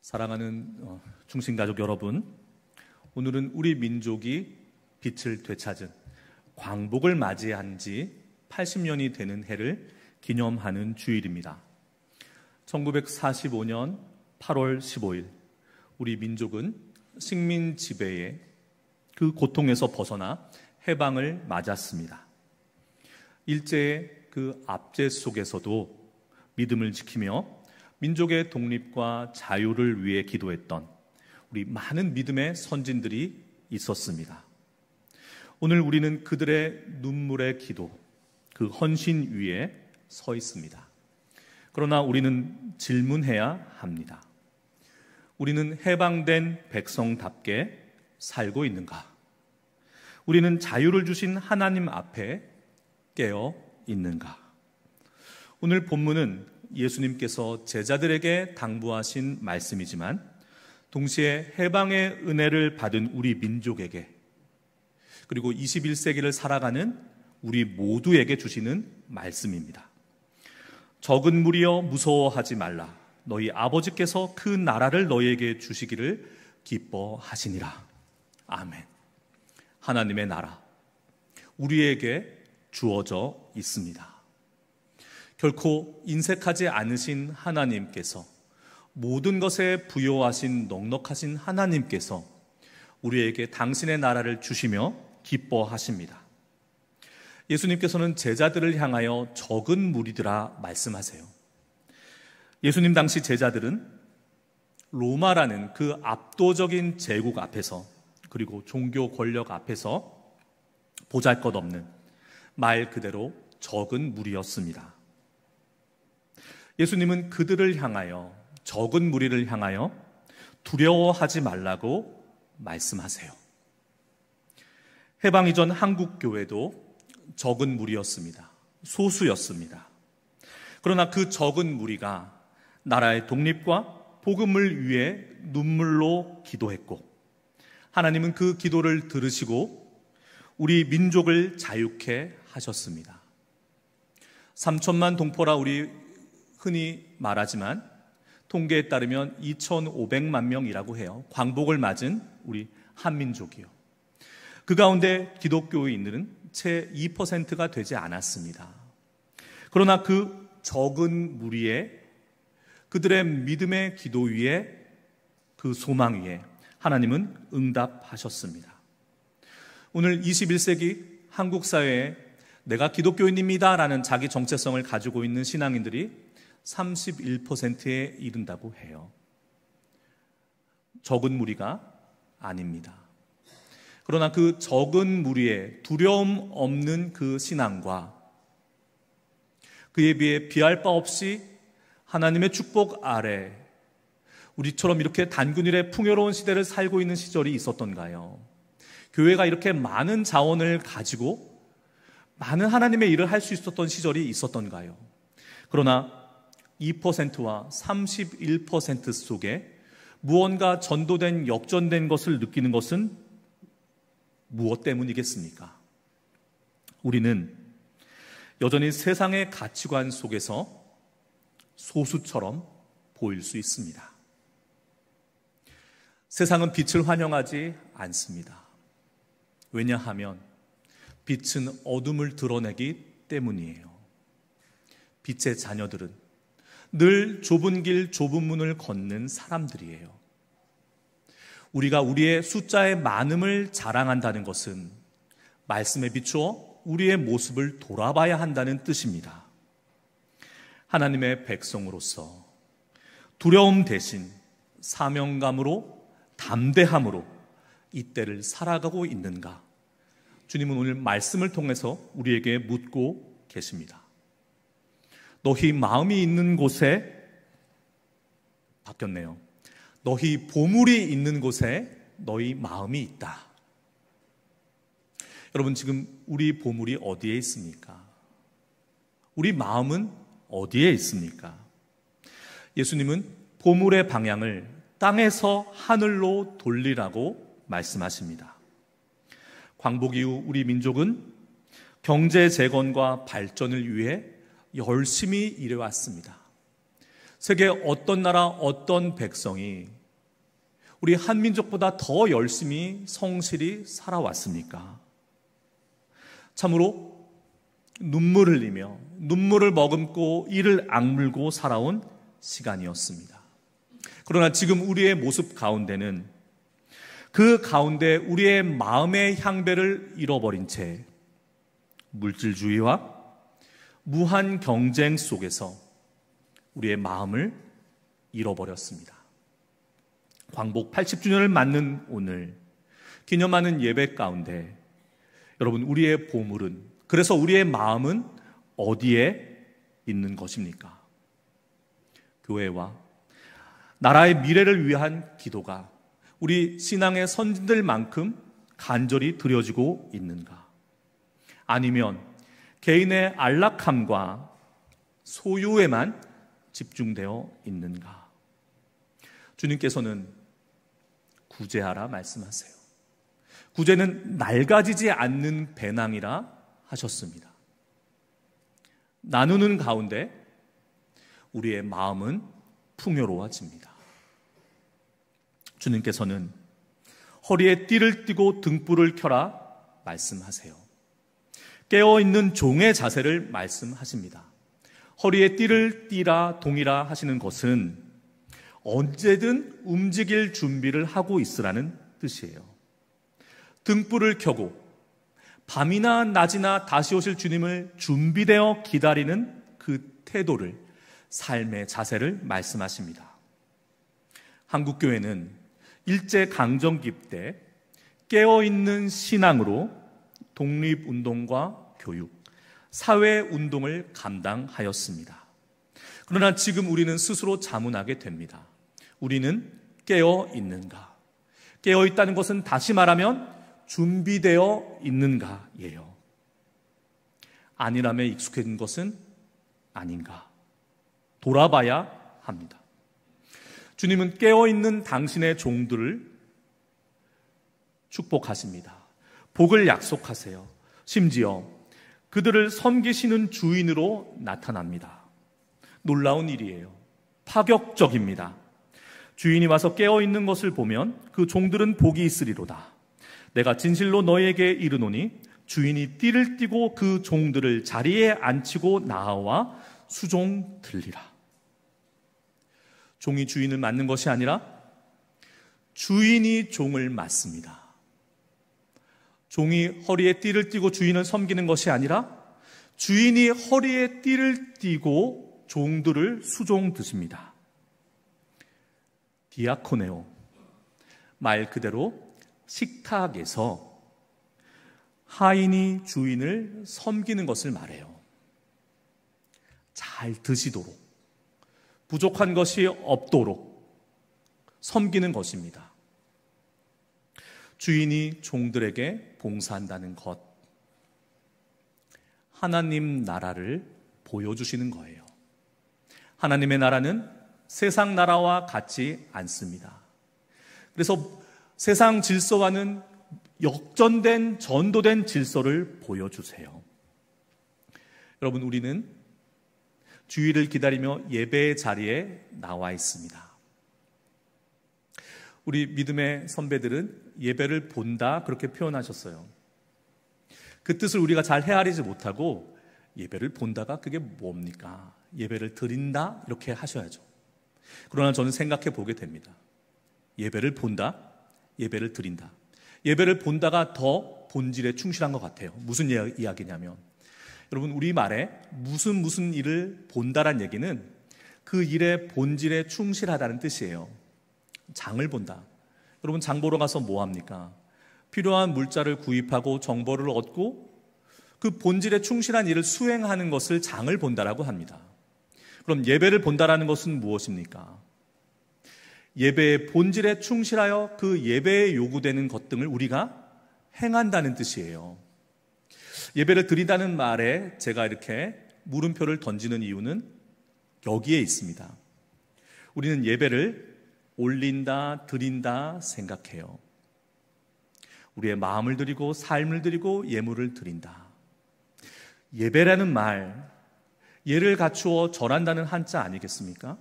사랑하는 중심가족 여러분, 오늘은 우리 민족이 빛을 되찾은 광복을 맞이한 지 80년이 되는 해를 기념하는 주일입니다. 1945년 8월 15일 우리 민족은 식민 지배의 그 고통에서 벗어나 해방을 맞았습니다. 일제의 그 압제 속에서도 믿음을 지키며 민족의 독립과 자유를 위해 기도했던 우리 많은 믿음의 선진들이 있었습니다. 오늘 우리는 그들의 눈물의 기도, 그 헌신 위에 서 있습니다. 그러나 우리는 질문해야 합니다. 우리는 해방된 백성답게 살고 있는가? 우리는 자유를 주신 하나님 앞에 깨어 있는가? 오늘 본문은 예수님께서 제자들에게 당부하신 말씀이지만 동시에 해방의 은혜를 받은 우리 민족에게 그리고 21세기를 살아가는 우리 모두에게 주시는 말씀입니다. 적은 무리여 무서워하지 말라. 너희 아버지께서 그 나라를 너희에게 주시기를 기뻐하시니라. 아멘. 하나님의 나라 우리에게 주어져 있습니다. 결코 인색하지 않으신 하나님께서, 모든 것에 부요하신 넉넉하신 하나님께서 우리에게 당신의 나라를 주시며 기뻐하십니다. 예수님께서는 제자들을 향하여 적은 무리들아 말씀하세요. 예수님 당시 제자들은 로마라는 그 압도적인 제국 앞에서, 그리고 종교 권력 앞에서 보잘것없는 말 그대로 적은 무리였습니다. 예수님은 그들을 향하여, 적은 무리를 향하여 두려워하지 말라고 말씀하세요. 해방 이전 한국 교회도 적은 무리였습니다. 소수였습니다. 그러나 그 적은 무리가 나라의 독립과 복음을 위해 눈물로 기도했고, 하나님은 그 기도를 들으시고 우리 민족을 자유케 하셨습니다. 3천만 동포라 우리 흔히 말하지만 통계에 따르면 2,500만 명이라고 해요. 광복을 맞은 우리 한민족이요. 그 가운데 기독교인들은 채 2%가 되지 않았습니다. 그러나 그 적은 무리에, 그들의 믿음의 기도 위에, 그 소망 위에 하나님은 응답하셨습니다. 오늘 21세기 한국 사회에 내가 기독교인입니다 라는 자기 정체성을 가지고 있는 신앙인들이 31%에 이른다고 해요. 적은 무리가 아닙니다. 그러나 그 적은 무리의 두려움 없는 그 신앙과 그에 비해 비할 바 없이 하나님의 축복 아래 우리처럼 이렇게 단군일의 풍요로운 시대를 살고 있는 시절이 있었던가요? 교회가 이렇게 많은 자원을 가지고 많은 하나님의 일을 할 수 있었던 시절이 있었던가요? 그러나 2%와 31% 속에 무언가 전도된, 역전된 것을 느끼는 것은 무엇 때문이겠습니까? 우리는 여전히 세상의 가치관 속에서 소수처럼 보일 수 있습니다. 세상은 빛을 환영하지 않습니다. 왜냐하면 빛은 어둠을 드러내기 때문이에요. 빛의 자녀들은 늘 좁은 길, 좁은 문을 걷는 사람들이에요. 우리가 우리의 숫자의 많음을 자랑한다는 것은 말씀에 비추어 우리의 모습을 돌아봐야 한다는 뜻입니다. 하나님의 백성으로서 두려움 대신 사명감으로, 담대함으로 이 때를 살아가고 있는가? 주님은 오늘 말씀을 통해서 우리에게 묻고 계십니다. 너희 마음이 있는 곳에, 바뀌었네요. 너희 보물이 있는 곳에 너희 마음이 있다. 여러분, 지금 우리 보물이 어디에 있습니까? 우리 마음은 어디에 있습니까? 예수님은 보물의 방향을 땅에서 하늘로 돌리라고 말씀하십니다. 광복 이후 우리 민족은 경제 재건과 발전을 위해 열심히 일해왔습니다. 세계 어떤 나라, 어떤 백성이 우리 한민족보다 더 열심히 성실히 살아왔습니까? 참으로 눈물 흘리며 눈물을 머금고 이를 악물고 살아온 시간이었습니다. 그러나 지금 우리의 모습 가운데는 그 가운데 우리의 마음의 향배를 잃어버린 채 물질주의와 무한 경쟁 속에서 우리의 마음을 잃어버렸습니다. 광복 80주년을 맞는 오늘 기념하는 예배 가운데 여러분, 우리의 보물은, 그래서 우리의 마음은 어디에 있는 것입니까? 교회와 나라의 미래를 위한 기도가 우리 신앙의 선진들만큼 간절히 드려지고 있는가? 아니면 개인의 안락함과 소유에만 집중되어 있는가? 주님께서는 구제하라 말씀하세요. 구제는 낡아지지 않는 배낭이라 하셨습니다. 나누는 가운데 우리의 마음은 풍요로워집니다. 주님께서는 허리에 띠를 띠고 등불을 켜라 말씀하세요. 깨어있는 종의 자세를 말씀하십니다. 허리에 띠를 띠라 동이라 하시는 것은 언제든 움직일 준비를 하고 있으라는 뜻이에요. 등불을 켜고 밤이나 낮이나 다시 오실 주님을 준비되어 기다리는 그 태도를, 삶의 자세를 말씀하십니다. 한국교회는 일제강점기 때 깨어있는 신앙으로 독립운동과 교육, 사회운동을 감당하였습니다. 그러나 지금 우리는 스스로 자문하게 됩니다. 우리는 깨어있는가? 깨어있다는 것은 다시 말하면 준비되어 있는가예요. 안일함에 익숙해진 것은 아닌가? 돌아봐야 합니다. 주님은 깨어있는 당신의 종들을 축복하십니다. 복을 약속하세요. 심지어 그들을 섬기시는 주인으로 나타납니다. 놀라운 일이에요. 파격적입니다. 주인이 와서 깨어있는 것을 보면 그 종들은 복이 있으리로다. 내가 진실로 너희에게 이르노니 주인이 띠를 띠고 그 종들을 자리에 앉히고 나와 수종 들리라. 종이 주인을 맞는 것이 아니라 주인이 종을 맞습니다. 종이 허리에 띠를 띠고 주인을 섬기는 것이 아니라 주인이 허리에 띠를 띠고 종들을 수종 드십니다. 디아코네오, 말 그대로 식탁에서 하인이 주인을 섬기는 것을 말해요. 잘 드시도록, 부족한 것이 없도록 섬기는 것입니다. 주인이 종들에게 봉사한다는 것, 하나님 나라를 보여주시는 거예요. 하나님의 나라는 세상 나라와 같지 않습니다. 그래서 세상 질서와는 역전된, 전도된 질서를 보여주세요. 여러분, 우리는 주일을 기다리며 예배의 자리에 나와 있습니다. 우리 믿음의 선배들은 예배를 본다 그렇게 표현하셨어요. 그 뜻을 우리가 잘 헤아리지 못하고 예배를 본다가 그게 뭡니까? 예배를 드린다 이렇게 하셔야죠. 그러나 저는 생각해 보게 됩니다. 예배를 본다, 예배를 드린다. 예배를 본다가 더 본질에 충실한 것 같아요. 무슨 이야기냐면, 여러분, 우리말에 무슨 일을 본다란 얘기는 그 일의 본질에 충실하다는 뜻이에요. 장을 본다. 여러분, 장 보러 가서 뭐 합니까? 필요한 물자를 구입하고 정보를 얻고 그 본질에 충실한 일을 수행하는 것을 장을 본다라고 합니다. 그럼 예배를 본다라는 것은 무엇입니까? 예배의 본질에 충실하여 그 예배에 요구되는 것 등을 우리가 행한다는 뜻이에요. 예배를 드린다는 말에 제가 이렇게 물음표를 던지는 이유는 여기에 있습니다. 우리는 예배를 올린다, 드린다 생각해요. 우리의 마음을 드리고 삶을 드리고 예물을 드린다. 예배라는 말, 예를 갖추어 절한다는 한자 아니겠습니까?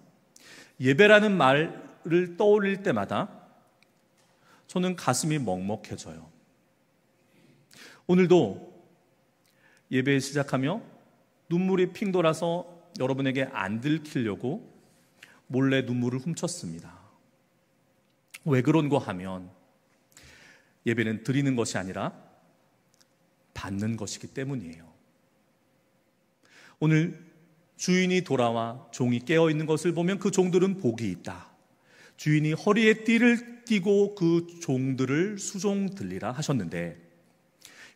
예배라는 말을 떠올릴 때마다 저는 가슴이 먹먹해져요. 오늘도 예배 시작하며 눈물이 핑 돌아서 여러분에게 안 들키려고 몰래 눈물을 훔쳤습니다. 왜 그런가 하면 예배는 드리는 것이 아니라 받는 것이기 때문이에요. 오늘 주인이 돌아와 종이 깨어있는 것을 보면 그 종들은 복이 있다. 주인이 허리에 띠를 띠고 그 종들을 수종 들리라 하셨는데,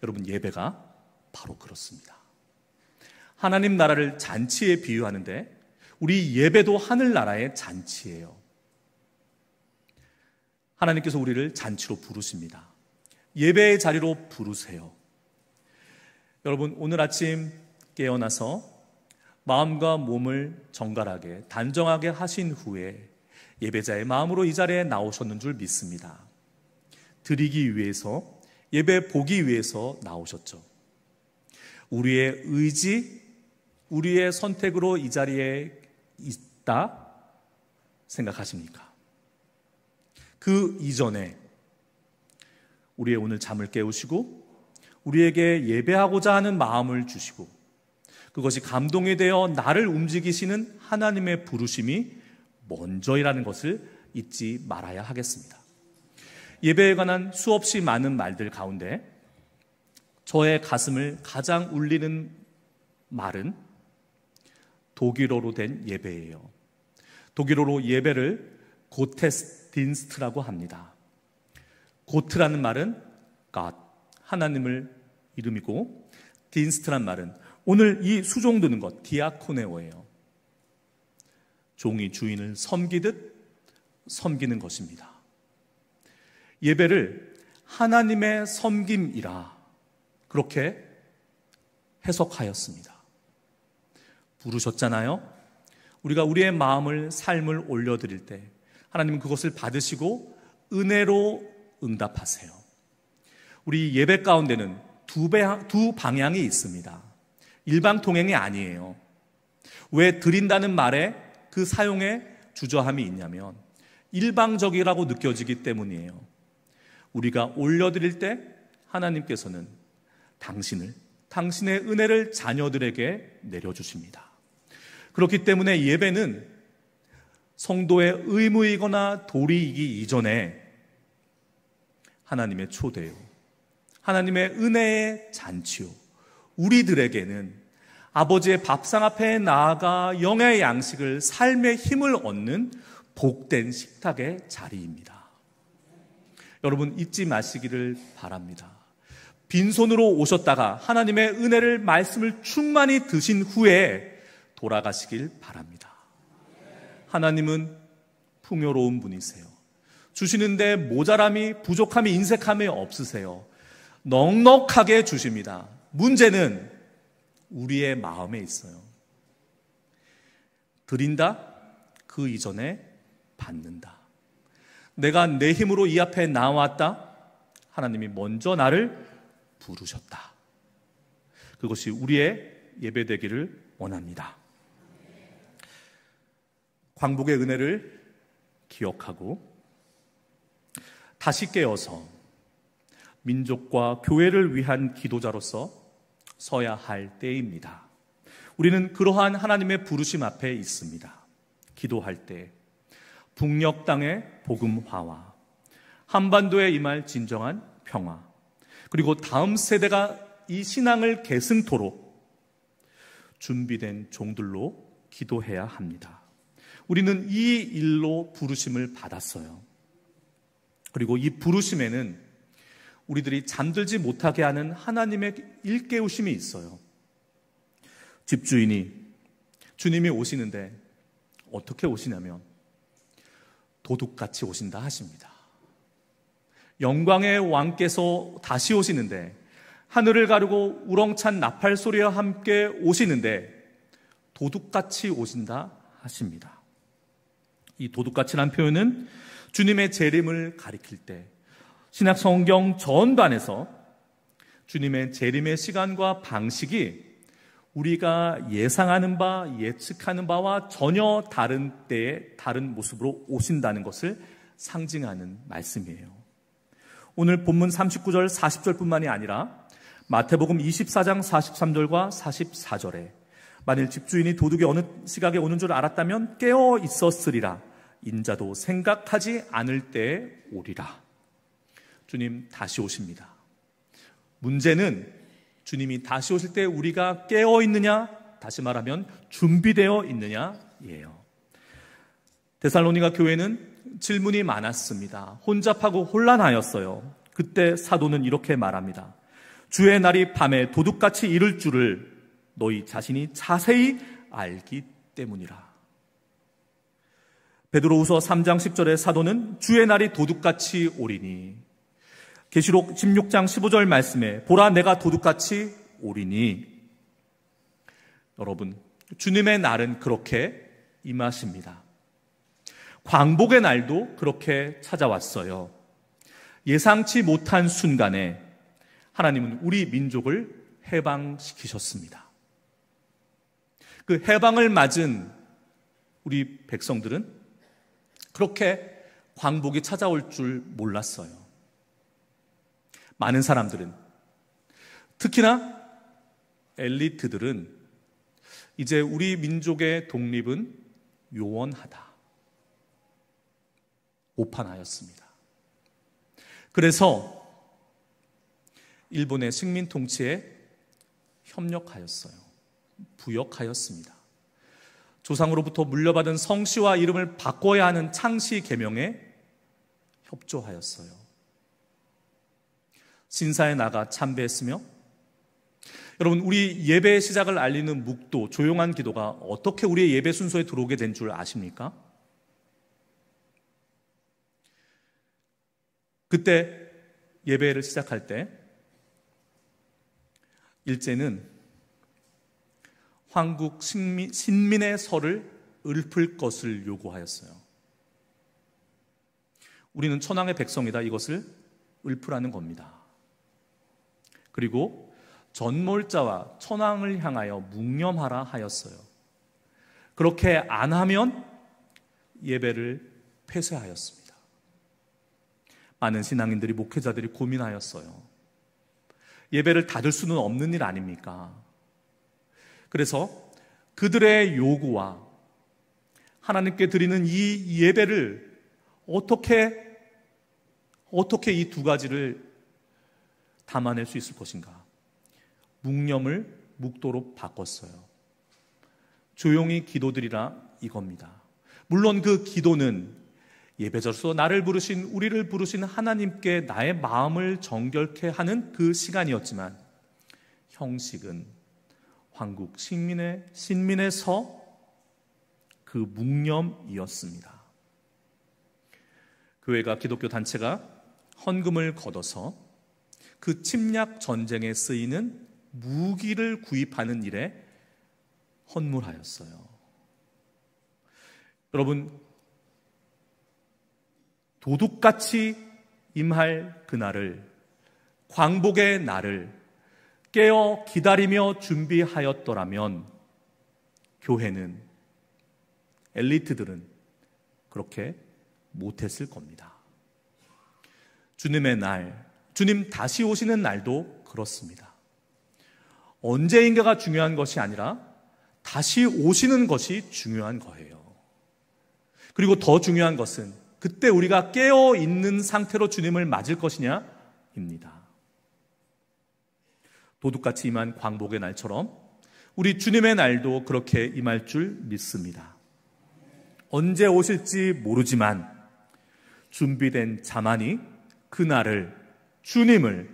여러분, 예배가 바로 그렇습니다. 하나님 나라를 잔치에 비유하는데 우리 예배도 하늘나라의 잔치예요. 하나님께서 우리를 잔치로 부르십니다. 예배의 자리로 부르세요. 여러분, 오늘 아침 깨어나서 마음과 몸을 정갈하게 단정하게 하신 후에 예배자의 마음으로 이 자리에 나오셨는 줄 믿습니다. 드리기 위해서, 예배 보기 위해서 나오셨죠. 우리의 의지, 우리의 선택으로 이 자리에 있다 생각하십니까? 그 이전에 우리의 오늘 잠을 깨우시고 우리에게 예배하고자 하는 마음을 주시고 그것이 감동이 되어 나를 움직이시는 하나님의 부르심이 먼저이라는 것을 잊지 말아야 하겠습니다. 예배에 관한 수없이 많은 말들 가운데 저의 가슴을 가장 울리는 말은 독일어로 된 예배예요. 독일어로 예배를 고테스딘스트라고 합니다. 고트라는 말은 God, 하나님을 이름이고, 딘스트란 말은 오늘 이 수종 드는 것, 디아코네오예요. 종이 주인을 섬기듯 섬기는 것입니다. 예배를 하나님의 섬김이라 그렇게 해석하였습니다. 부르셨잖아요. 우리가 우리의 마음을, 삶을 올려드릴 때 하나님은 그것을 받으시고 은혜로 응답하세요. 우리 예배 가운데는 두 방향이 있습니다. 일방통행이 아니에요. 왜 드린다는 말에 그 사용에 주저함이 있냐면 일방적이라고 느껴지기 때문이에요. 우리가 올려드릴 때 하나님께서는 당신의 은혜를 자녀들에게 내려주십니다. 그렇기 때문에 예배는 성도의 의무이거나 도리이기 이전에 하나님의 초대요, 하나님의 은혜의 잔치요, 우리들에게는 아버지의 밥상 앞에 나아가 영의 양식을, 삶의 힘을 얻는 복된 식탁의 자리입니다. 여러분, 잊지 마시기를 바랍니다. 빈손으로 오셨다가 하나님의 은혜를, 말씀을 충만히 드신 후에 돌아가시길 바랍니다. 하나님은 풍요로운 분이세요. 주시는데 모자람이, 부족함이, 인색함이 없으세요. 넉넉하게 주십니다. 문제는 우리의 마음에 있어요. 드린다, 그 이전에 받는다. 내가 내 힘으로 이 앞에 나왔다, 하나님이 먼저 나를 부르셨다. 그것이 우리의 예배되기를 원합니다. 광복의 은혜를 기억하고 다시 깨어서 민족과 교회를 위한 기도자로서 서야 할 때입니다. 우리는 그러한 하나님의 부르심 앞에 있습니다. 기도할 때 북녘 땅의 복음화와 한반도에 임할 진정한 평화, 그리고 다음 세대가 이 신앙을 계승토록 준비된 종들로 기도해야 합니다. 우리는 이 일로 부르심을 받았어요. 그리고 이 부르심에는 우리들이 잠들지 못하게 하는 하나님의 일깨우심이 있어요. 집주인이 주님이 오시는데 어떻게 오시냐면 도둑같이 오신다 하십니다. 영광의 왕께서 다시 오시는데 하늘을 가르고 우렁찬 나팔 소리와 함께 오시는데 도둑같이 오신다 하십니다. 이 도둑같이란 표현은 주님의 재림을 가리킬 때 신약 성경 전반에서 주님의 재림의 시간과 방식이 우리가 예상하는 바, 예측하는 바와 전혀 다른 때에 다른 모습으로 오신다는 것을 상징하는 말씀이에요. 오늘 본문 39절, 40절뿐만이 아니라 마태복음 24장 43절과 44절에 만일 집주인이 도둑이 어느 시각에 오는 줄 알았다면 깨어 있었으리라. 인자도 생각하지 않을 때에 오리라. 주님 다시 오십니다. 문제는 주님이 다시 오실 때 우리가 깨어 있느냐, 다시 말하면 준비되어 있느냐예요. 데살로니가 교회는 질문이 많았습니다. 혼잡하고 혼란하였어요. 그때 사도는 이렇게 말합니다. 주의 날이 밤에 도둑같이 이를 줄을 너희 자신이 자세히 알기 때문이라. 베드로후서 3장 10절의 사도는 주의 날이 도둑같이 오리니, 계시록 16장 15절 말씀에 보라 내가 도둑같이 오리니. 여러분, 주님의 날은 그렇게 임하십니다. 광복의 날도 그렇게 찾아왔어요. 예상치 못한 순간에 하나님은 우리 민족을 해방시키셨습니다. 그 해방을 맞은 우리 백성들은 그렇게 광복이 찾아올 줄 몰랐어요. 많은 사람들은, 특히나 엘리트들은 이제 우리 민족의 독립은 요원하다, 오판하였습니다. 그래서 일본의 식민 통치에 협력하였어요. 부역하였습니다. 조상으로부터 물려받은 성씨와 이름을 바꿔야 하는 창씨 계명에 협조하였어요. 신사에 나가 참배했으며, 여러분, 우리 예배의 시작을 알리는 묵도, 조용한 기도가 어떻게 우리의 예배 순서에 들어오게 된 줄 아십니까? 그때 예배를 시작할 때 일제는 황국 신민의 설을 읊을 것을 요구하였어요. 우리는 천황의 백성이다, 이것을 읊으라는 겁니다. 그리고 전몰자와 천황을 향하여 묵념하라 하였어요. 그렇게 안 하면 예배를 폐쇄하였습니다. 많은 신앙인들이, 목회자들이 고민하였어요. 예배를 닫을 수는 없는 일 아닙니까? 그래서 그들의 요구와 하나님께 드리는 이 예배를 어떻게 이 두 가지를 담아낼 수 있을 것인가? 묵념을 묵도로 바꿨어요. 조용히 기도드리라, 이겁니다. 물론 그 기도는 예배자로서 나를 부르신, 우리를 부르신 하나님께 나의 마음을 정결케 하는 그 시간이었지만, 형식은 황국 신민의 서, 그 묵념이었습니다. 교회가, 기독교 단체가 헌금을 걷어서 그 침략 전쟁에 쓰이는 무기를 구입하는 일에 헌물하였어요. 여러분, 도둑같이 임할 그날을, 광복의 날을 깨어 기다리며 준비하였더라면 교회는, 엘리트들은 그렇게 못했을 겁니다. 주님의 날, 주님 다시 오시는 날도 그렇습니다. 언제인가가 중요한 것이 아니라 다시 오시는 것이 중요한 거예요. 그리고 더 중요한 것은 그때 우리가 깨어 있는 상태로 주님을 맞을 것이냐입니다. 도둑같이 임한 광복의 날처럼 우리 주님의 날도 그렇게 임할 줄 믿습니다. 언제 오실지 모르지만 준비된 자만이 그날을, 주님을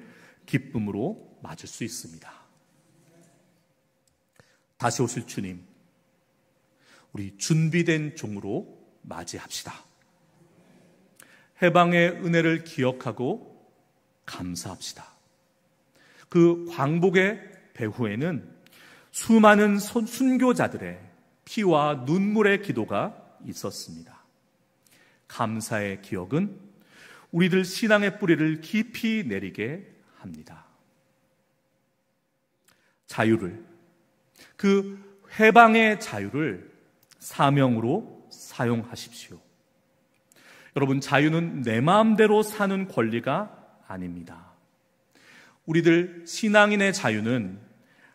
기쁨으로 맞을 수 있습니다. 다시 오실 주님, 우리 준비된 종으로 맞이합시다. 해방의 은혜를 기억하고 감사합시다. 그 광복의 배후에는 수많은 순교자들의 피와 눈물의 기도가 있었습니다. 감사의 기억은 우리들 신앙의 뿌리를 깊이 내리게 합니다. 자유를, 그 해방의 자유를 사명으로 사용하십시오. 여러분, 자유는 내 마음대로 사는 권리가 아닙니다. 우리들 신앙인의 자유는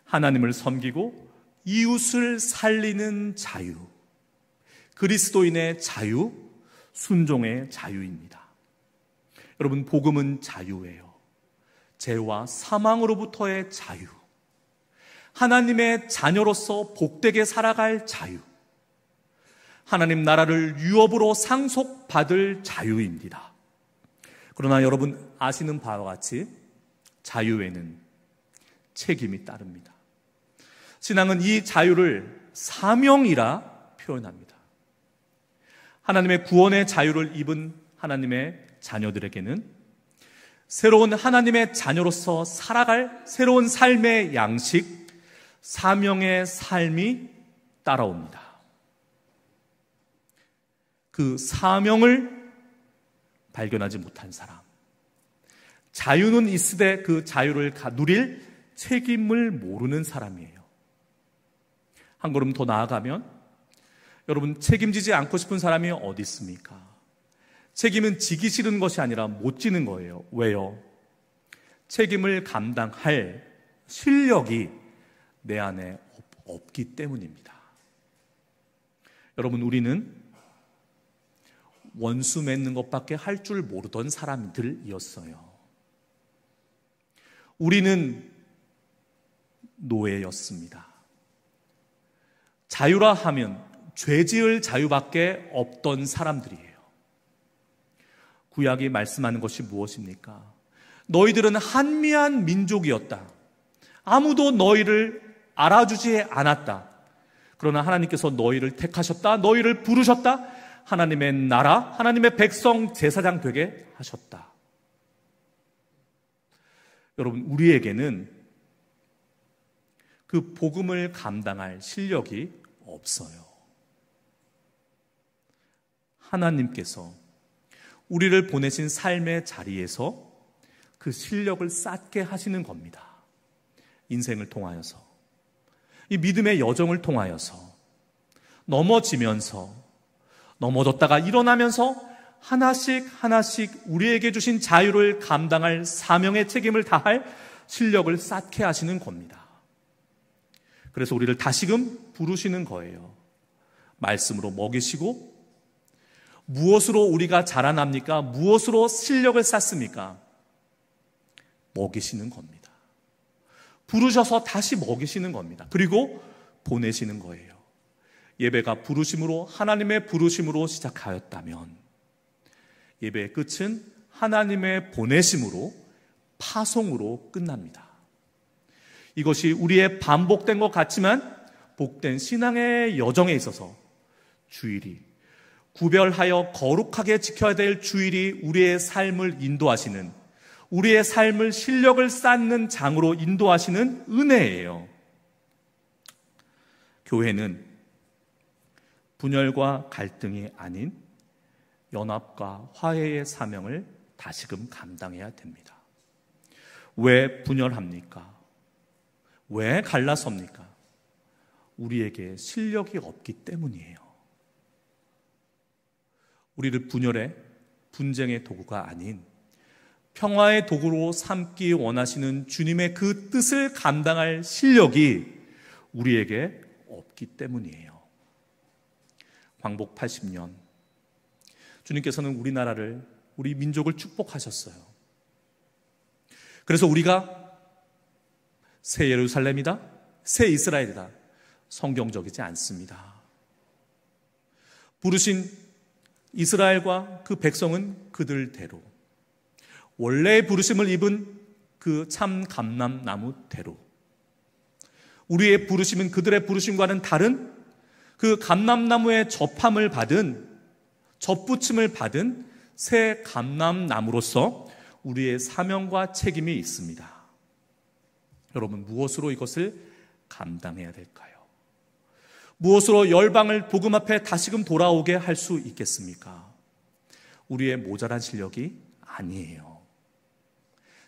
하나님을 섬기고 이웃을 살리는 자유, 그리스도인의 자유, 순종의 자유입니다. 여러분, 복음은 자유예요. 죄와 사망으로부터의 자유, 하나님의 자녀로서 복되게 살아갈 자유, 하나님 나라를 유업으로 상속받을 자유입니다. 그러나 여러분 아시는 바와 같이 자유에는 책임이 따릅니다. 신앙은 이 자유를 사명이라 표현합니다. 하나님의 구원의 자유를 입은 하나님의 자녀들에게는 새로운 하나님의 자녀로서 살아갈 새로운 삶의 양식, 사명의 삶이 따라옵니다. 그 사명을 발견하지 못한 사람, 자유는 있으되 그 자유를 누릴 책임을 모르는 사람이에요. 한 걸음 더 나아가면 여러분, 책임지지 않고 싶은 사람이 어디 있습니까? 책임은 지기 싫은 것이 아니라 못 지는 거예요. 왜요? 책임을 감당할 실력이 내 안에 없기 때문입니다. 여러분, 우리는 원수 맺는 것밖에 할 줄 모르던 사람들이었어요. 우리는 노예였습니다. 자유라 하면 죄 지을 자유밖에 없던 사람들이에요. 구약이 말씀하는 것이 무엇입니까? 너희들은 한미한 민족이었다. 아무도 너희를 알아주지 않았다. 그러나 하나님께서 너희를 택하셨다. 너희를 부르셨다. 하나님의 나라, 하나님의 백성 제사장 되게 하셨다. 여러분, 우리에게는 그 복음을 감당할 실력이 없어요. 하나님께서 우리를 보내신 삶의 자리에서 그 실력을 쌓게 하시는 겁니다. 인생을 통하여서, 이 믿음의 여정을 통하여서 넘어졌다가 일어나면서 하나씩 우리에게 주신 자유를 감당할 사명의 책임을 다할 실력을 쌓게 하시는 겁니다. 그래서 우리를 다시금 부르시는 거예요. 말씀으로 먹이시고, 무엇으로 우리가 자라납니까? 무엇으로 실력을 쌓습니까? 먹이시는 겁니다. 부르셔서 다시 먹이시는 겁니다. 그리고 보내시는 거예요. 예배가 부르심으로, 하나님의 부르심으로 시작하였다면 예배의 끝은 하나님의 보내심으로, 파송으로 끝납니다. 이것이 우리의 반복된 것 같지만 복된 신앙의 여정에 있어서 주일이, 구별하여 거룩하게 지켜야 될 주일이 우리의 삶을 인도하시는, 우리의 삶을 실력을 쌓는 장으로 인도하시는 은혜예요. 교회는 분열과 갈등이 아닌 연합과 화해의 사명을 다시금 감당해야 됩니다. 왜 분열합니까? 왜 갈라섭니까? 우리에게 실력이 없기 때문이에요. 우리를 분열의, 분쟁의 도구가 아닌 평화의 도구로 삼기 원하시는 주님의 그 뜻을 감당할 실력이 우리에게 없기 때문이에요. 광복 80년, 주님께서는 우리나라를, 우리 민족을 축복하셨어요. 그래서 우리가 새 예루살렘이다, 새 이스라엘이다, 성경적이지 않습니다. 부르신 이스라엘과 그 백성은 그들대로, 원래의 부르심을 입은 그 참 감람나무대로, 우리의 부르심은 그들의 부르심과는 다른 그 감람나무의 접함을 받은, 접붙임을 받은 새 감람나무로서 우리의 사명과 책임이 있습니다. 여러분, 무엇으로 이것을 감당해야 될까요? 무엇으로 열방을 복음 앞에 다시금 돌아오게 할 수 있겠습니까? 우리의 모자란 실력이 아니에요.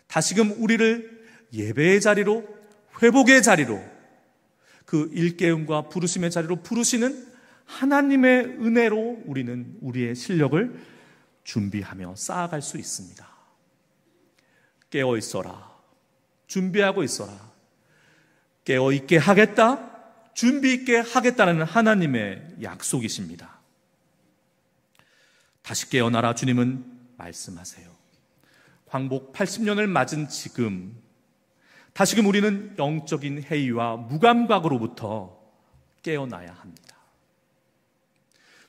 다시금 우리를 예배의 자리로, 회복의 자리로, 그 일깨움과 부르심의 자리로 부르시는 하나님의 은혜로 우리는 우리의 실력을 준비하며 쌓아갈 수 있습니다. 깨어 있어라. 준비하고 있어라. 깨어 있게 하겠다. 준비 있게 하겠다는 하나님의 약속이십니다. 다시 깨어나라 주님은 말씀하세요. 광복 80년을 맞은 지금 다시금 우리는 영적인 해이와 무감각으로부터 깨어나야 합니다.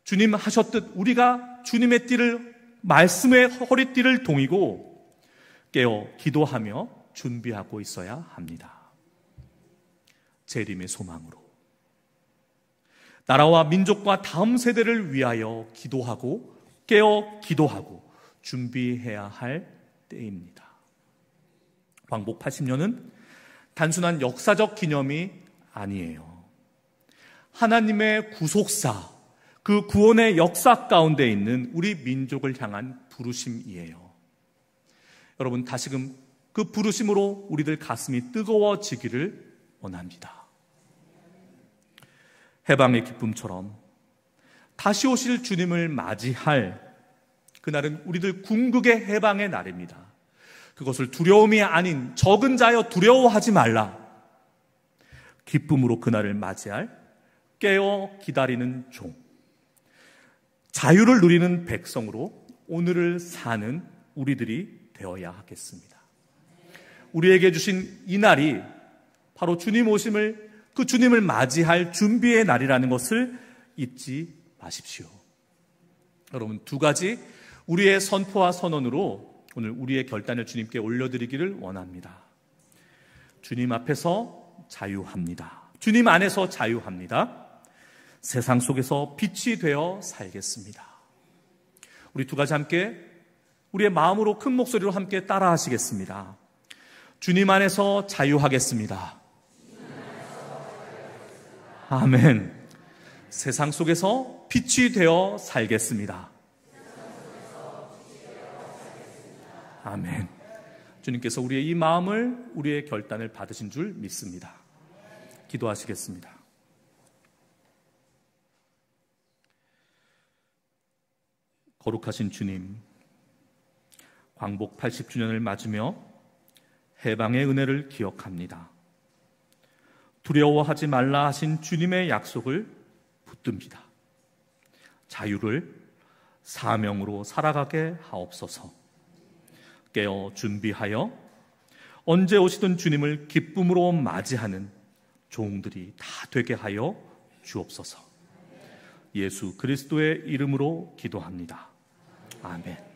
주님 하셨듯 우리가 주님의 띠를, 말씀의 허리띠를 동이고 깨어 기도하며 준비하고 있어야 합니다. 재림의 소망으로 나라와 민족과 다음 세대를 위하여 기도하고 깨어 기도하고 준비해야 할 때입니다. 광복 80년은 단순한 역사적 기념이 아니에요. 하나님의 구속사, 그 구원의 역사 가운데 있는 우리 민족을 향한 부르심이에요. 여러분, 다시금 그 부르심으로 우리들 가슴이 뜨거워지기를 원합니다. 해방의 기쁨처럼 다시 오실 주님을 맞이할 그날은 우리들 궁극의 해방의 날입니다. 그것을 두려움이 아닌 적은 자여 두려워하지 말라. 기쁨으로 그날을 맞이할 깨어 기다리는 종, 자유를 누리는 백성으로 오늘을 사는 우리들이 되어야 하겠습니다. 우리에게 주신 이 날이 바로 주님 오심을, 그 주님을 맞이할 준비의 날이라는 것을 잊지 마십시오. 여러분, 두 가지 우리의 선포와 선언으로 오늘 우리의 결단을 주님께 올려드리기를 원합니다. 주님 앞에서 자유합니다. 주님 안에서 자유합니다. 세상 속에서 빛이 되어 살겠습니다. 우리 두 가지 함께 우리의 마음으로 큰 목소리로 함께 따라 하시겠습니다. 주님 안에서 자유하겠습니다. 아멘. 세상 속에서 빛이 되어 살겠습니다. 아멘. 주님께서 우리의 이 마음을, 우리의 결단을 받으신 줄 믿습니다. 기도하시겠습니다. 거룩하신 주님, 광복 80주년을 맞으며 해방의 은혜를 기억합니다. 두려워하지 말라 하신 주님의 약속을 붙듭니다. 자유를 사명으로 살아가게 하옵소서. 깨어 준비하여 언제 오시든 주님을 기쁨으로 맞이하는 종들이 다 되게 하여 주옵소서. 예수 그리스도의 이름으로 기도합니다. 아멘.